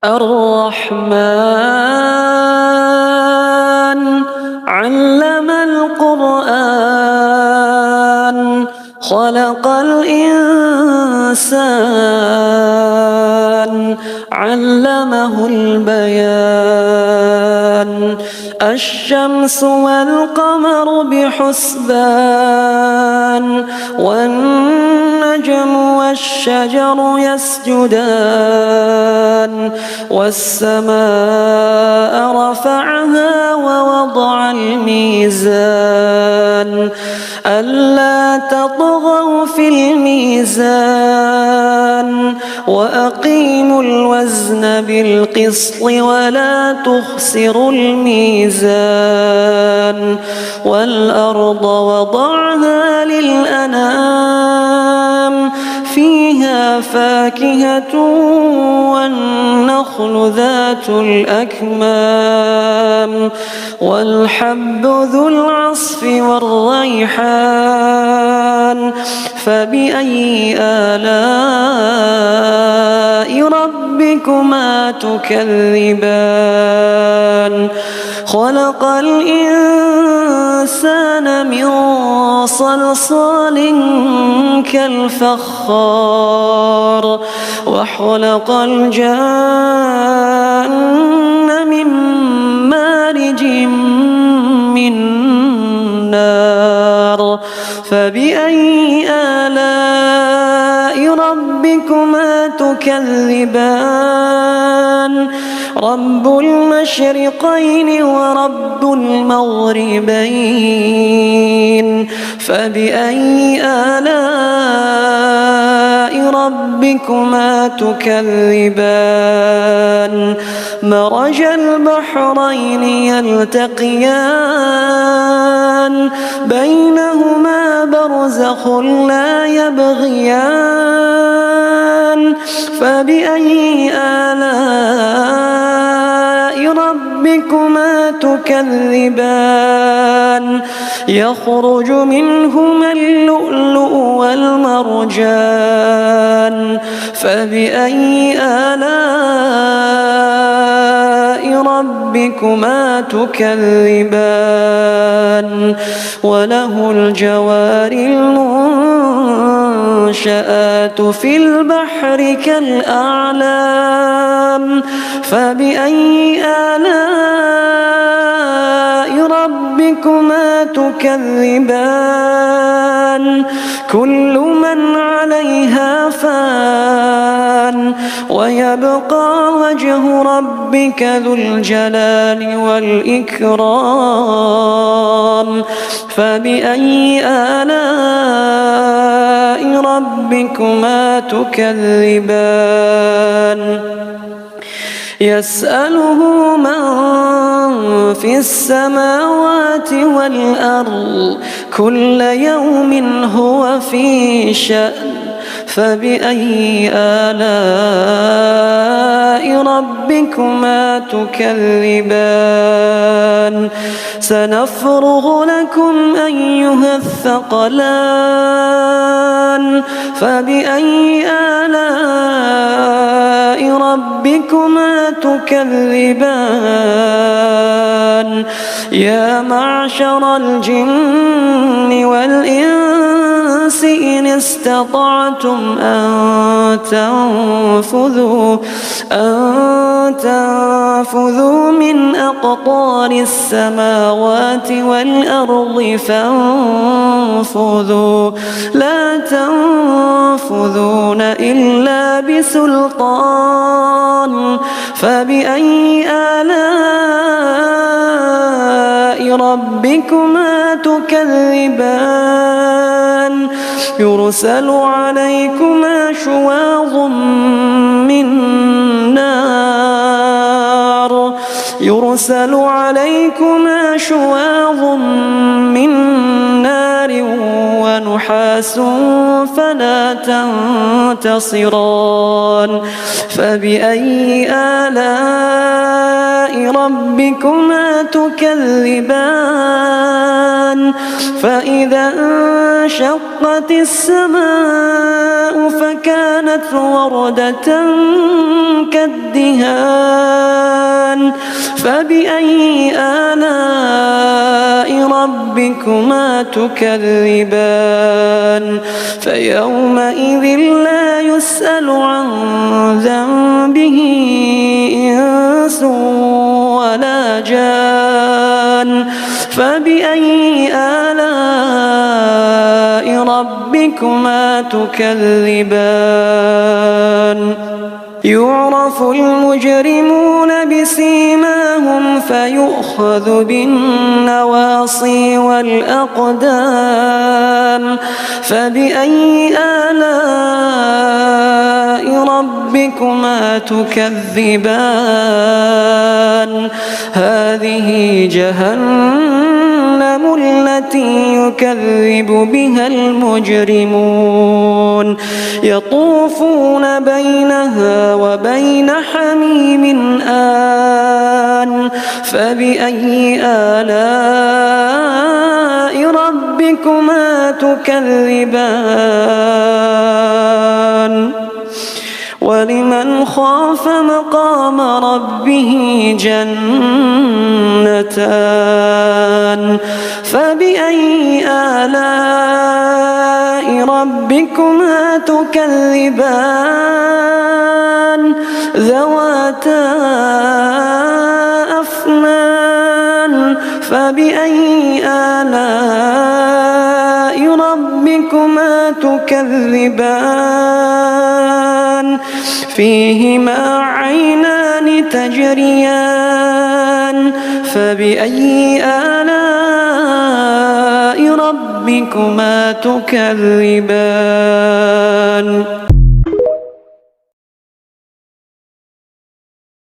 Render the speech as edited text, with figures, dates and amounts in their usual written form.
الرحمن علم القرآن خلق الإنسان علمه البيان الشمس والقمر بحسبان والنجم والشجر يسجدان والسماء رفعها ووضع الميزان ألا تطغوا في الميزان وأقيموا الوزن بالقسط ولا تخسروا الميزان والأرض وضعها للأنام فيها فاكهة والنخل ذات الأكمام والحب ذو العصف والريحان فبأي آلاء ربكما تكذبان خلق الإنسان من صلصال كالفخار وخلق الجان من مارج من نار فبأي آلاء ربكما تكذبان رب المشرقين ورب المغربين فبأي آلاء ربكما تكذبان مرج البحرين يلتقيان بينهما برزخ لا يبغيان فبأي آلاء ربكما تكذبان يخرج منهما اللؤلؤ والمرجان فبأي آلاء ربكما تكذبان وله الجوار المنشآت في البحر كالأعلام فبأي آلاء ربكما تكذبان كل من عليها فان ويبقى وجه ربك ذو الجلال والإكرام فبأي آلاء ربكما تكذبان يسأله من في السماوات والأرض كل يوم هو في شأن فبأي آلاء ربكما تكذبان سنفرغ لكم أيها الثقلان فبأي آلاء ربكما تكذبان يا معشر الجن والإنس إن استطعتم أن تنفذوا من أقطار السماوات والأرض فانفذوا لا تنفذون إلا بسلطان فبأي آلاء ربكما تكذبان يرسل عليكما شواظ من نار يرسل عليكما شواظ من نار ونحاس فلا تنتصران فبأي آلاء ربكما تكذبان فإذا انشقت السماء فكانت وردة كالدهان فبأي آلاء ربكما تكذبان فيومئذ لا يسأل عن ذنبه إنس ولا جان فبأي آلاء ربكما تكذبان يعرف المجرمون بسيماهم فيؤخذ بالنواصي والأقدام فبأي آلاء ربكما تكذبان هذه جهنم التي يكذب بها المجرمون يطوفون بينها وبين حميم آن فبأي آلاء ربكما تكذبان ولمن خاف مقام ربه جنتان فبأي آلاء ربكما تكذبان ذواتا أفنان فبأي آلاء ربكما تكذبان فيهما عينان تجريان فبأي آلاء ربكما تكذبان